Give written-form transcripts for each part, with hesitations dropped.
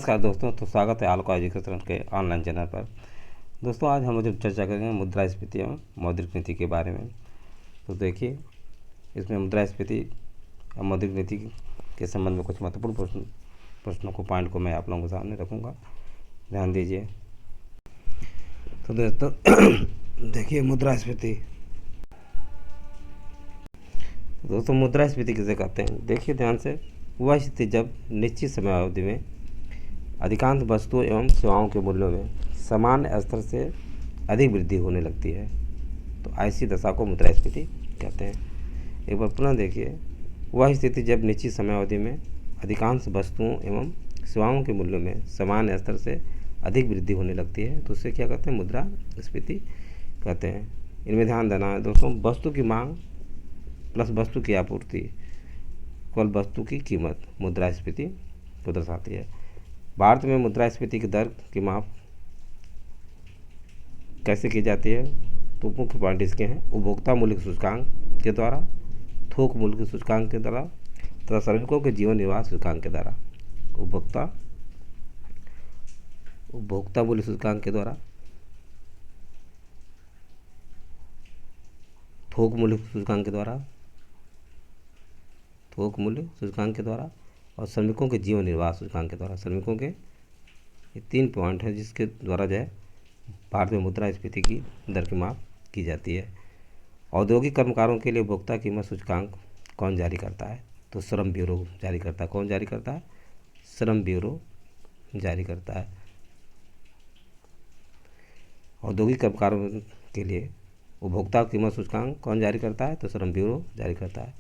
नमस्कार दोस्तों, तो स्वागत है आलोका एजुकेशन के ऑनलाइन चैनल पर। दोस्तों, आज हम लोग चर्चा करेंगे मुद्रास्फीति एवं मौद्रिक नीति के बारे में। तो देखिए, इसमें मुद्रास्फीति और मौद्रिक नीति के संबंध में कुछ महत्वपूर्ण प्रश्नों को पॉइंट को मैं आप लोगों के सामने रखूँगा, ध्यान दीजिए। तो दोस्तों देखिए, मुद्रास्फीति किसे कहते हैं। देखिए ध्यान से, वह स्थिति जब निश्चित समयावधि में अधिकांश वस्तुओं एवं सेवाओं के मूल्यों में समान स्तर से अधिक वृद्धि होने लगती है, तो ऐसी दशा को मुद्रास्फीति कहते हैं। एक बार पुनः देखिए, वह स्थिति जब निश्चित समयावधि में अधिकांश वस्तुओं एवं सेवाओं के मूल्यों में समान स्तर से अधिक वृद्धि होने लगती है, तो उसे क्या कहते हैं, मुद्रास्फीति कहते हैं। इनमें ध्यान देना है दोस्तों, वस्तु की मांग प्लस वस्तु की आपूर्ति कुल वस्तु की कीमत मुद्रास्फीति को दर्शाती है। भारत में मुद्रास्फीति की दर की माप कैसे की जाती है, तो मुख्य पॉइंट इसके हैं। उपभोक्ता मूल्य सूचकांक के द्वारा, थोक मूल्य के सूचकांक के द्वारा तथा श्रमिकों के जीवन निर्वाह सूचकांक के द्वारा। उपभोक्ता मूल्य सूचकांक के द्वारा, थोक मूल्य सूचकांक के द्वारा और श्रमिकों के जीवन निर्वाह सूचकांक के द्वारा। श्रमिकों के ये 3 पॉइंट हैं जिसके द्वारा जो है भारत में मुद्रास्फीति की दर की माप की जाती है। औद्योगिक कर्मकारों के लिए उपभोक्ता कीमत सूचकांक कौन जारी करता है, तो श्रम ब्यूरो जारी करता है। कौन जारी करता है? श्रम ब्यूरो जारी करता है। औद्योगिक कर्मकारों के लिए उपभोक्ता कीमत सूचकांक कौन जारी करता है, तो श्रम ब्यूरो जारी करता है।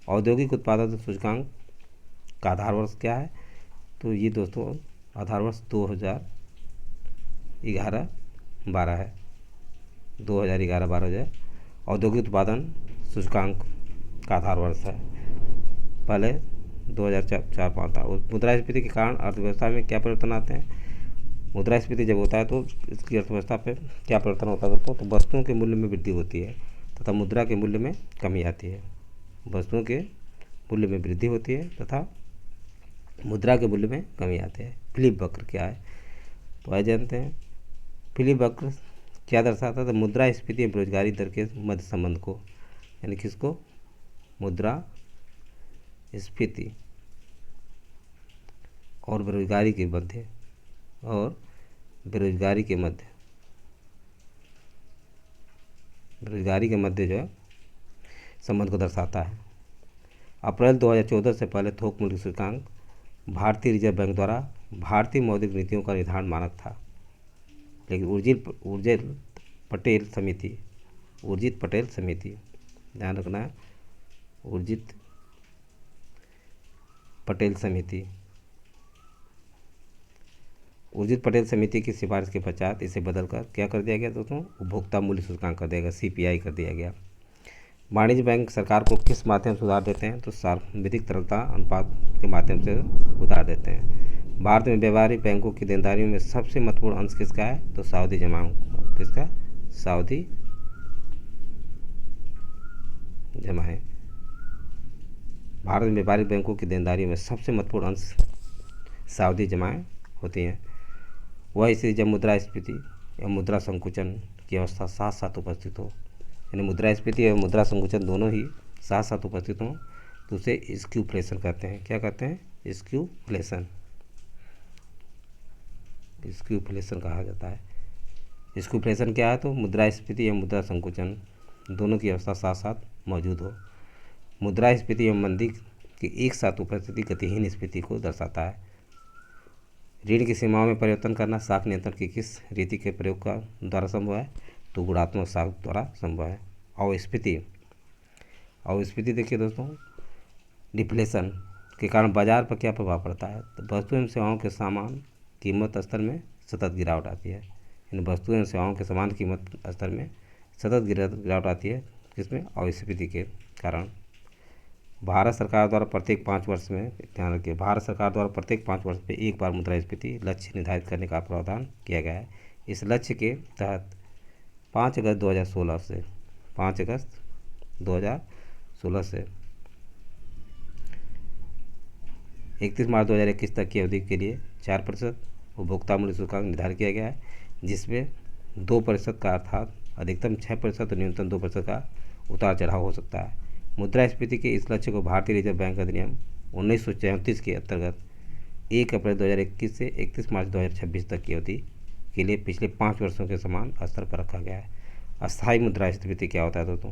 औद्योगिक उत्पादन सूचकांक का आधार वर्ष क्या है, तो ये दोस्तों आधार वर्ष 2011-12 है। 2011-12 जो है औद्योगिक उत्पादन सूचकांक का आधार वर्ष है। पहले 2004-5 था। मुद्रास्फीति के कारण अर्थव्यवस्था में क्या परिवर्तन आते हैं? मुद्रास्फीति जब होता है तो इसकी अर्थव्यवस्था पे क्या परिवर्तन होता है दोस्तों? तो वस्तुओं के मूल्य में वृद्धि होती है तथा मुद्रा के मूल्य में कमी आती है। वस्तुओं के मूल्य में वृद्धि होती है तथा मुद्रा के मूल्य में कमी आती है। फिलिप वक्र क्या है, तो आइए जानते हैं। फिलिप वक्र क्या दर्शाता है? तो मुद्रास्फीति और बेरोजगारी दर के मध्य संबंध को, यानी किसको? मुद्रास्फीति और बेरोजगारी के मध्य जो है संबंध को दर्शाता है। अप्रैल 2014 से पहले थोक मूल्य सूचकांक भारतीय रिजर्व बैंक द्वारा भारतीय मौद्रिक नीतियों का निर्धारण मानक था, लेकिन उर्जित पटेल समिति, ध्यान रखना है, उर्जित पटेल समिति की सिफारिश के पश्चात इसे बदलकर क्या कर दिया गया दोस्तों? उपभोक्ता मूल्य सूचकांक कर दिया गया, CPI कर दिया गया। वाणिज्य बैंक सरकार को किस माध्यम से उधार देते हैं, तो सांविधिक तरलता अनुपात के माध्यम से उधार देते हैं। भारत में व्यावहारिक बैंकों की देनदारियों में सबसे महत्वपूर्ण अंश किसका है, तो सावधि जमाओं। किसका? सावधि जमाएं। भारत में व्यावहारिक बैंकों की देनदारियों में सबसे महत्वपूर्ण अंश सावधि जमाएं होती हैं। वह इसे जब मुद्रास्फीति एवं मुद्रा संकुचन की अवस्था साथ साथ उपस्थित हो, यानी मुद्रास्फीति एवं मुद्रा संकुचन दोनों ही साथ साथ उपस्थित हों, तो उसे स्क्यूफ्लेशन कहते हैं। क्या कहते हैं? स्क्यूफ्लेशन कहा जाता है। स्क्यूफ्लेशन क्या है, तो मुद्रास्फीति एवं मुद्रा संकुचन दोनों की अवस्था साथ साथ मौजूद हो। मुद्रास्फीति एवं मंदी की एक साथ उपस्थिति गतिहीन स्फीति को दर्शाता है। ऋण की सीमाओं में परिवर्तन करना शाख नियंत्रण की किस रीति के प्रयोग का द्वारा संभव है, तो गुणात्मक शाख द्वारा संभव है। अवस्फीति देखिए दोस्तों, डिफ्लेशन के कारण बाजार पर क्या प्रभाव पड़ता है, तो वस्तु एवं सेवाओं के समान कीमत स्तर में सतत गिरावट आती है। इन वस्तु एवं सेवाओं के समान कीमत स्तर में सतत गिरावट आती है, किसमें? अवस्फीति के कारण। भारत सरकार द्वारा प्रत्येक 5 वर्ष में, ध्यान रखिए, भारत सरकार द्वारा प्रत्येक 5 वर्ष में एक बार मुद्रास्फीति लक्ष्य निर्धारित करने का प्रावधान किया गया है। इस लक्ष्य के तहत 5 अगस्त 2016 से 31 मार्च 2021 तक की अवधि के लिए 4%। उपभोक्ता मूल्य सूचकांक निर्धारित किया गया है जिसमें 2% का अर्थात अधिकतम 6% और न्यूनतम 2% का उतार चढ़ाव हो सकता है। मुद्रास्फीति के इस लक्ष्य को भारतीय रिजर्व बैंक अधिनियम 1934 के अंतर्गत 1 अप्रैल 2021 से 31 मार्च 2026 तक की अवधि के लिए पिछले 5 वर्षों के समान स्तर पर रखा गया है। अस्थायी मुद्रास्फीति क्या होता है दोस्तों?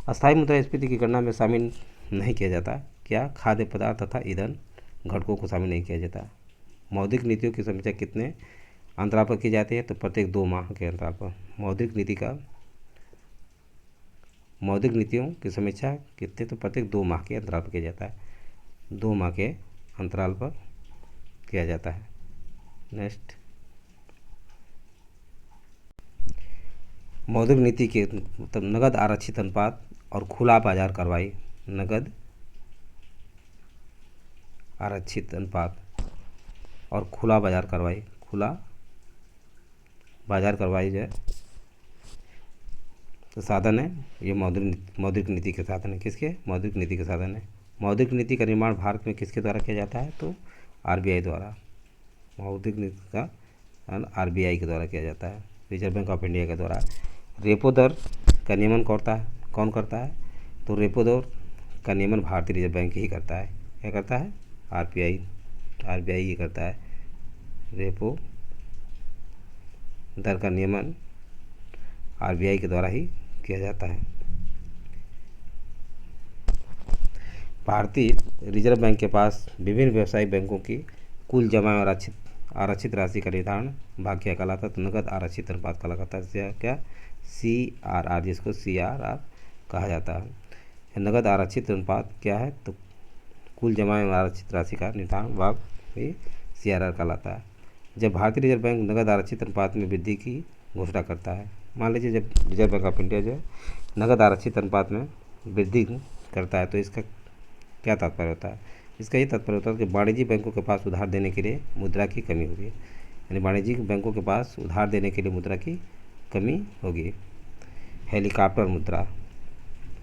अस्थायी मुद्रास्फीति की गणना में शामिल नहीं किया जाता क्या खाद्य पदार्थ तथा ईंधन घटकों को शामिल नहीं किया जाता। मौद्रिक नीतियों की समीक्षा कितने अंतराल पर की जाती है? तो प्रत्येक 2 माह के अंतराल पर। मौद्रिक नीतियों की समीक्षा कितने? तो प्रत्येक 2 माह के अंतराल पर किया जाता है। 2 माह के अंतराल पर किया जाता है। नेक्स्ट, मौद्रिक नीति के मतलब नगद आरक्षित अनुपात और खुला बाजार कार्रवाई। नगद आरक्षित अनुपात और खुला बाजार कार्रवाई। खुला बाजार कार्रवाई जो है तो साधन है, ये मौद्रिक नीति के साधन है। किसके? मौद्रिक नीति के साधन है। मौद्रिक नीति का निर्माण भारत में किसके द्वारा किया जाता है? तो आरबीआई द्वारा। मौद्रिक नीति का आरबीआई के द्वारा किया जाता है, रिजर्व बैंक ऑफ इंडिया के द्वारा। रेपो दर का नियमन कौन करता है? तो रेपो दर का नियमन भारतीय रिजर्व बैंक ही करता है। क्या करता है? आरबीआई ही करता है। रेपो दर का नियमन आरबीआई के द्वारा ही किया जाता है। भारतीय रिजर्व बैंक के पास विभिन्न व्यवसायिक बैंकों की कुल जमा और आरक्षित राशि का निर्धारण भाग क्या कहलाता है? तो नगद आरक्षित अनुपात कहलाता है। क्या? CRR, जिसको CRR कहा जाता है। नगद आरक्षित अनुपात क्या है? तो कुल जमा एवं आरक्षित राशि का निर्धारण भाग भी CRR कहलाता है। जब भारतीय रिजर्व बैंक नगद आरक्षित अनुपात में वृद्धि की घोषणा करता है, मान लीजिए जब रिजर्व बैंक ऑफ इंडिया जो है नगद आरक्षित अनुपात में वृद्धि करता है, तो इसका क्या तात्पर्य होता है? इसका ये तात्पर्य होता है कि वाणिज्यिक बैंकों के पास उधार देने के लिए मुद्रा की कमी होगी। यानी वाणिज्यिक बैंकों के पास उधार देने के लिए मुद्रा की कमी होगी। हेलीकॉप्टर मुद्रा।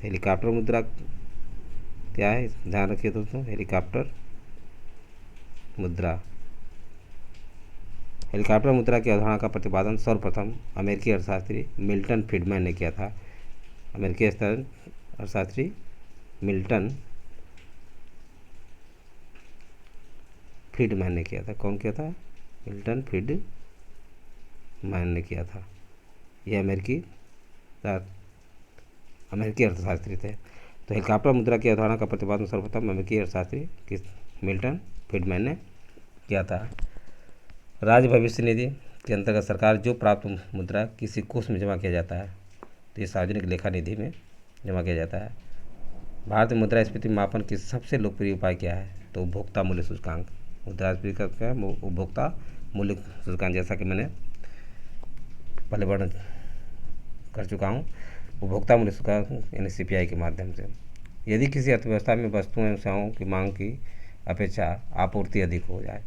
हेलीकॉप्टर मुद्रा क्या है? ध्यान रखिए दोस्तों, हेलीकॉप्टर मुद्रा। हेलीकॉप्टर मुद्रा की अवधारणा का प्रतिपादन सर्वप्रथम अमेरिकी अर्थशास्त्री मिल्टन फ्रीडमैन ने किया था। अमेरिकी अर्थशास्त्री मिल्टन फ्रीडमैन ने किया था। कौन किया था? मिल्टन फ्रीडमैन ने किया था। ये अमेरिकी अर्थशास्त्री थे। तो हेलीकॉप्टर मुद्रा की अवधारणा का प्रतिपादन सर्वप्रथम अमेरिकी अर्थशास्त्री मिल्टन फ्रीडमैन ने किया था। राज्य भविष्य निधि के अंतर्गत सरकार जो प्राप्त मुद्रा किसी कोष में जमा किया जाता है, तो ये सार्वजनिक लेखा निधि में जमा किया जाता है। भारत में मुद्रास्फीति मापन की सबसे लोकप्रिय उपाय क्या है? तो उपभोक्ता मूल्य सूचकांक। मुद्रास्फीति का क्या है? उपभोक्ता मूल्य सूचकांक, जैसा कि मैंने पहले वर्णन कर चुका हूँ। उपभोक्ता मूल्य सूचकांक यानी CPI के माध्यम से यदि किसी अर्थव्यवस्था में वस्तुओं एवं सेवाओं की मांग की अपेक्षा आपूर्ति अधिक हो जाए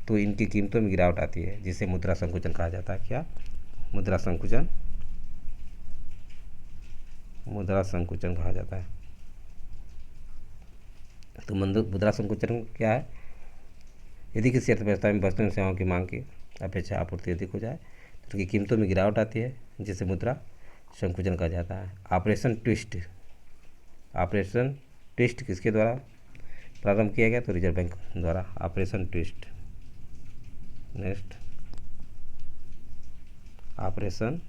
तो इनकी कीमतों में गिरावट आती है, जिसे मुद्रा संकुचन कहा जाता है। क्या? मुद्रा संकुचन कहा जाता है। तो मुद्रा संकुचन क्या है? यदि किसी अर्थव्यवस्था में वस्तुओं एवं सेवाओं की मांग की अपेक्षा आपूर्ति अधिक हो जाए तो उनकी कीमतों में गिरावट आती है, जिसे मुद्रा संकुचन कहा जाता है। ऑपरेशन ट्विस्ट किसके द्वारा प्रारंभ किया गया? तो रिजर्व बैंक द्वारा। Operation twist. Next, operation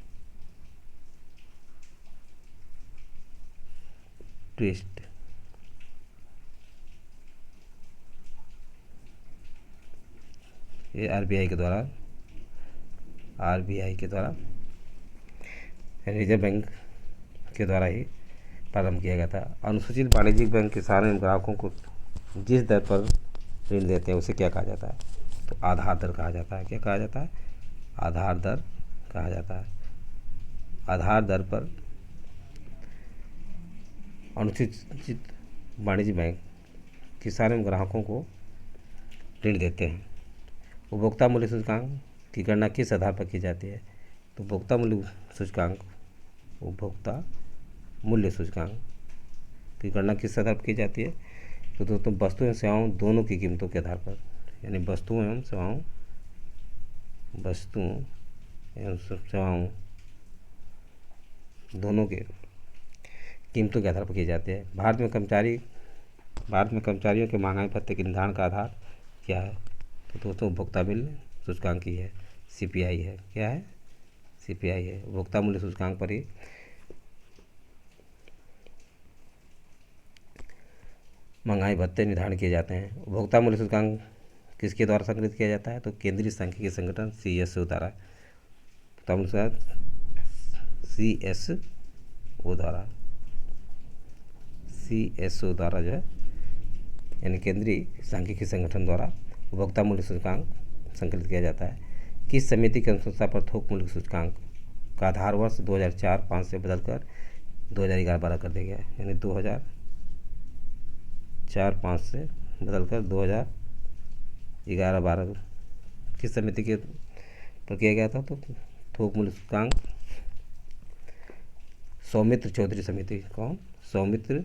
twist ये आरबीआई के द्वारा रिजर्व बैंक के द्वारा ही प्रारंभ किया गया था। अनुसूचित वाणिज्यिक बैंक किसानों एवं ग्राहकों को जिस दर पर ऋण देते हैं उसे क्या कहा जाता है? तो आधार दर कहा जाता है। क्या कहा जाता है? आधार दर कहा जाता है। आधार दर पर अनुसूचित वाणिज्य बैंक किसानों एवं ग्राहकों को ऋण देते हैं। उपभोक्ता मूल्य सूचकांक की गणना किस आधार पर की जाती है? तो उपभोक्ता मूल्य सूचकांक की गणना किस आधार पर की जाती है? तो दोस्तों वस्तु एवं सेवाओं दोनों की कीमतों के आधार पर यानी वस्तुओं एवं सेवाओं दोनों के कीमतों के आधार पर किए जाते हैं। भारत में कर्मचारियों के महंगाई भत्ते के निर्धारण का आधार क्या है? तो दोस्तों उपभोक्ता मूल्य सूचकांक ही है, CPI है। क्या है? CPI है। उपभोक्ता मूल्य सूचकांक पर ही महंगाई भत्ते निर्धारण किए जाते हैं। उपभोक्ता मूल्य सूचकांक किसके द्वारा संकलित किया जाता है? तो केंद्रीय सांख्यिकी संगठन CSO द्वारा। उपभोक्ता मूल्य सूचकांक CSO द्वारा जो है, यानी केंद्रीय सांख्यिकी संगठन द्वारा उपभोक्ता मूल्य सूचकांक संकलित किया जाता है। किस समिति की अनुशंसा पर थोक मूल्य सूचकांक का आधार वर्ष 2004-05 से बदलकर 2011-12 कर दिया गया? यानी 2004-05 से बदलकर 2011-12 किस समिति के पर किया गया था? तो थोक मूल्य सूचकांक सौमित्र चौधरी समिति। कौन? सौमित्र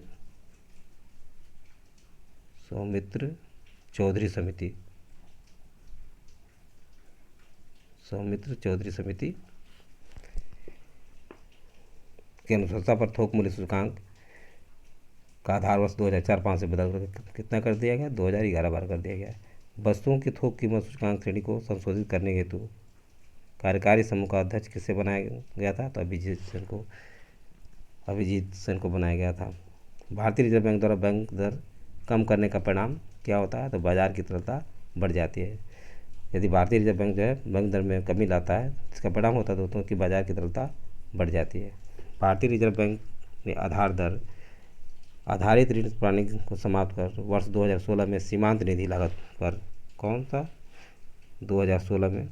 चौधरी समिति। सौमित्र चौधरी समिति के अनुशंसा पर थोक मूल्य सूचकांक का आधार वर्ष 2004-05 से बदलकर कितना कर दिया गया? 2011-12 कर दिया गया। वस्तुओं की थोक कीमत सूचकांक श्रेणी को संशोधित करने हेतु कार्यकारी समूह का अध्यक्ष किससे बनाया गया था? तो अभिजीत सेन को बनाया गया था। भारतीय रिजर्व बैंक द्वारा बैंक दर कम करने का परिणाम क्या होता है? तो बाजार की तरलता बढ़ जाती है। यदि भारतीय रिजर्व बैंक जो है बैंक दर में कमी लाता है, इसका परिणाम होता है दोस्तों कि बाजार की तरलता बढ़ जाती है। भारतीय रिजर्व बैंक ने आधारित ऋण प्रणाली को समाप्त कर वर्ष 2016 में सीमांत निधि लागत पर कौन सा? 2016 में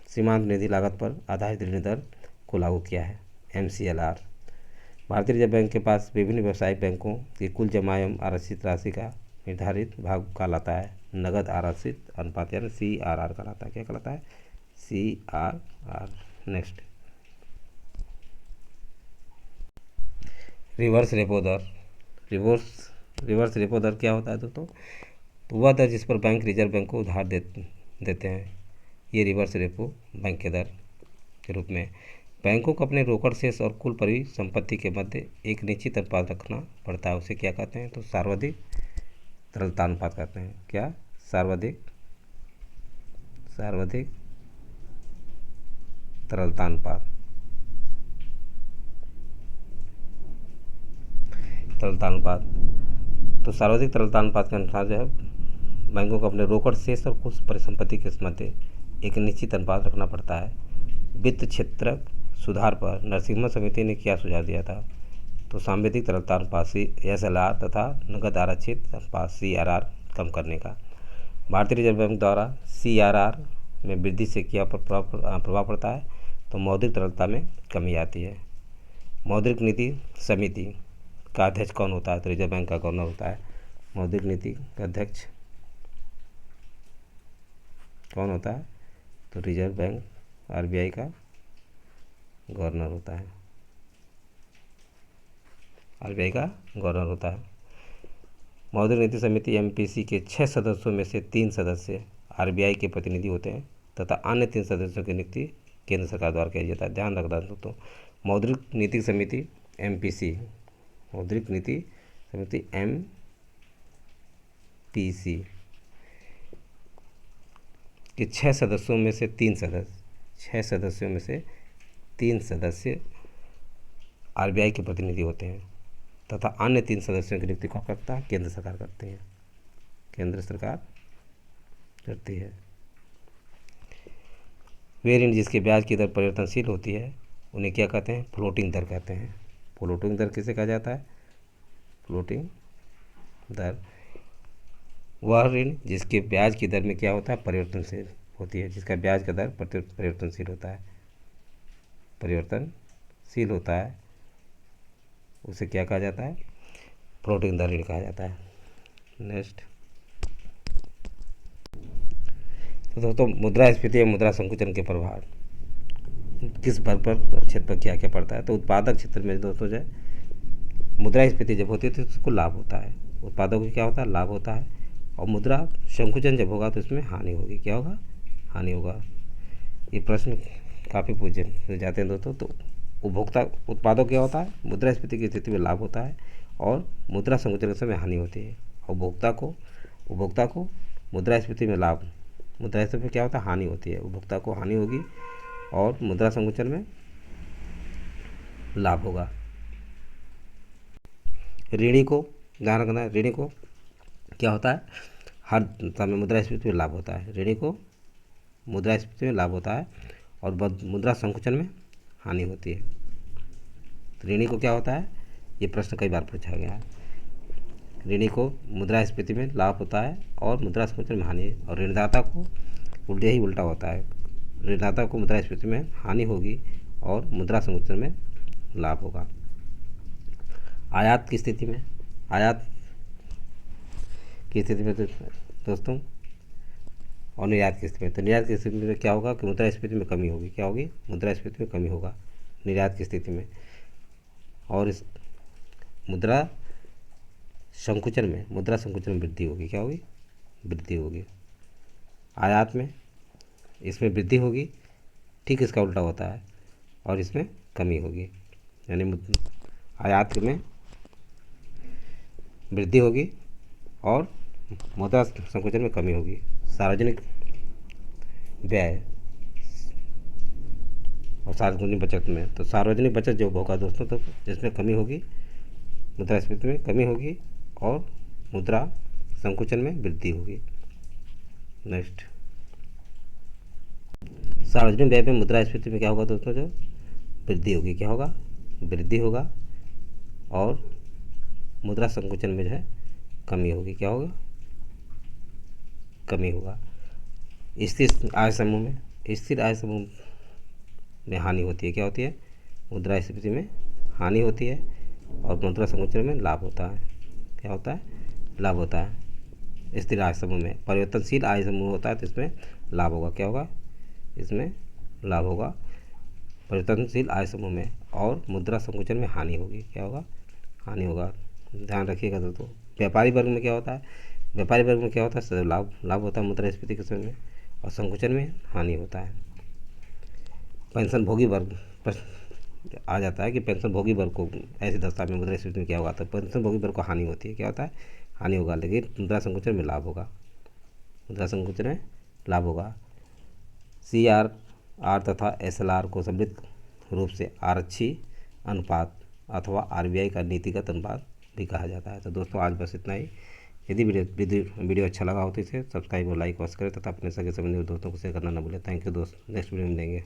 सीमांत निधि लागत पर आधारित ऋण दर को लागू किया है, MCLR। भारतीय रिजर्व बैंक के पास विभिन्न व्यावसायिक बैंकों की कुल जमा एवं आरक्षित राशि का निर्धारित भाग कहलाता है नगद आरक्षित अनुपात, यानी CRR कहलाता है। क्या कहलाता है? CRR। नेक्स्ट, रिवर्स रेपो दर। रिवर्स रेपो दर क्या होता है दोस्तों? तो वह दर जिस पर बैंक रिजर्व बैंक को उधार देते हैं, ये रिवर्स रेपो बैंक के दर के रूप में। बैंकों को अपने रोकड़ शेष और कुल परिसंपत्ति के मध्य एक निश्चित अनुपात रखना पड़ता है। उसे क्या कहते हैं? तो सर्वाधिक तरलता अनुपात कहते हैं। क्या? सर्वाधिक तरलता अनुपात। तो सर्वाधिक तरलता अनुपात के अनुसार जो है बैंकों को अपने रोकड़ शेष और कुल परिसंपत्ति के मध्य एक निश्चित अनुपात रखना पड़ता है। वित्त क्षेत्र सुधार पर नरसिम्हा समिति ने क्या सुझाव दिया था? तो सांविधिक तरलता अनुपात SLR तथा नगद आरक्षित अनुपात CRR कम करने का। भारतीय रिजर्व बैंक द्वारा CRR में वृद्धि से क्या प्रभाव पड़ता है? तो मौद्रिक तरलता में कमी आती है। मौद्रिक नीति समिति का अध्यक्ष कौन होता है? तो रिजर्व बैंक का गवर्नर होता है। मौद्रिक नीति का अध्यक्ष कौन होता है? तो रिजर्व बैंक RBI का गवर्नर होता है। RBI का गवर्नर होता है। मौद्रिक नीति समिति MPC के 6 सदस्यों में से 3 सदस्य RBI के प्रतिनिधि होते हैं तथा अन्य 3 सदस्यों की नियुक्ति केंद्र सरकार द्वारा किया जाता है। ध्यान रखना दोस्तों, मौद्रिक नीति समिति MPC के 6 सदस्यों में से 3 सदस्य RBI के प्रतिनिधि होते हैं तथा अन्य 3 सदस्यों की नियुक्ति कौन करता है? केंद्र सरकार करती है। केंद्र सरकार करती है। वे ऋण जिसके ब्याज की दर परिवर्तनशील होती है उन्हें क्या कहते हैं? फ्लोटिंग दर कहते हैं। फ्लोटिंग दर किसे कहा जाता है? फ्लोटिंग दर वह ऋण जिसके ब्याज की दर में क्या होता है? परिवर्तनशील होती है। जिसका ब्याज का दर परिवर्तनशील होता है उसे क्या कहा जाता है? फ्लोटिंग दर ऋण कहा जाता है। नेक्स्ट, तो दोस्तों मुद्रास्फीति या मुद्रा संकुचन के प्रभाव किस वर्ग पर और क्षेत्र पर क्या क्या पड़ता है? तो उत्पादक क्षेत्र में दोस्तों जो है मुद्रास्फीति जब होती है तो उसको लाभ होता है, उत्पादों को क्या होता है, लाभ होता है। और मुद्रा संकुचन जब होगा तो इसमें हानि होगी, क्या होगा, हानि होगा। ये प्रश्न काफ़ी पूछे जाते हैं दोस्तों। तो उपभोक्ता उत्पादों क्या होता है, मुद्रास्फीति की स्थिति में लाभ होता है और मुद्रा संकुचन के समय हानि होती है। और उपभोक्ता को मुद्रास्फीति में लाभ, मुद्रास्फीति में क्या होता है, हानि होती है। उपभोक्ता को हानि होगी और मुद्रा संकुचन में लाभ होगा। ऋणी को ध्यान रखना है, ऋणी को क्या होता है, हर समय मुद्रास्फीति में लाभ होता है। ऋणी को मुद्रास्फीति में लाभ होता है और मुद्रा संकुचन में हानि होती है। तो ऋणी को क्या होता है, ये प्रश्न कई बार पूछा गया है। ऋणी को मुद्रास्फीति में लाभ होता है और मुद्रा संकुचन में हानि, और ऋणदाता को उल्टा होता है। ऋणदाता को मुद्रास्फीति में हानि होगी और मुद्रा संकुचन में लाभ होगा। आयात की स्थिति में, आयात की स्थिति में दोस्तों, और निर्यात की स्थिति में, तो निर्यात की स्थिति में क्या होगा कि मुद्रास्फीति में कमी होगी, क्या होगी, मुद्रास्फीति में कमी होगा निर्यात की स्थिति में। और इस मुद्रा संकुचन में वृद्धि होगी, क्या होगी, वृद्धि होगी। आयात में इसमें वृद्धि होगी, ठीक इसका उल्टा होता है, और इसमें कमी होगी, यानी आयात में वृद्धि होगी और मुद्रा संकुचन में कमी होगी। सार्वजनिक व्यय और सार्वजनिक बचत में, तो सार्वजनिक बचत जो होगा दोस्तों, तो इसमें कमी होगी, मुद्रास्फीति में कमी होगी और मुद्रा संकुचन में वृद्धि होगी। नेक्स्ट, सार्वजनिक व्यय में मुद्रास्फीति में क्या होगा दोस्तों, जो वृद्धि होगी, क्या होगा, वृद्धि होगा और मुद्रा संकुचन में जो है कमी होगी, क्या होगा, कमी होगा। स्थिर आय समूह में, स्थिर आय समूह में हानि होती है, क्या होती है, मुद्रास्फीति में हानि होती है और मुद्रा संकुचन में लाभ होता है, क्या होता है, लाभ होता है। स्थिर आय समूह में, परिवर्तनशील आय समूह होता है तो इसमें लाभ होगा, क्या होगा, इसमें लाभ होगा परिवर्तनशील आय समूह में, और मुद्रा संकुचन में हानि होगी, क्या होगा, हानि होगा। ध्यान रखिएगा दोस्तों। व्यापारी वर्ग में क्या होता है, व्यापारी वर्ग में क्या होता है, लाभ होता है मुद्रास्फीति के समय में, और संकुचन में हानि होता है। पेंशन भोगी वर्ग आ जाता है कि पेंशन भोगी वर्ग को ऐसी दशा में मुद्रास्फीति में क्या होगा, तो पेंशन भोगी वर्ग को हानि होती है, क्या होता है, हानि होगा, लेकिन मुद्रा संकुचन में लाभ होगा, मुद्रा संकुचन में लाभ होगा। CRR तथा SLR को सम्मिलित रूप से आरक्षी अनुपात अथवा RBI का नीतिगत अनुपात भी कहा जाता है। तो दोस्तों आज बस इतना ही। यदि वीडियो अच्छा लगा हो तो इसे सब्सक्राइब और लाइक अवश्य करें तथा अपने सगे संबंधी दोस्तों को शेयर करना न भूलें। थैंक यू दोस्त, नेक्स्ट वीडियो में मिलेंगे।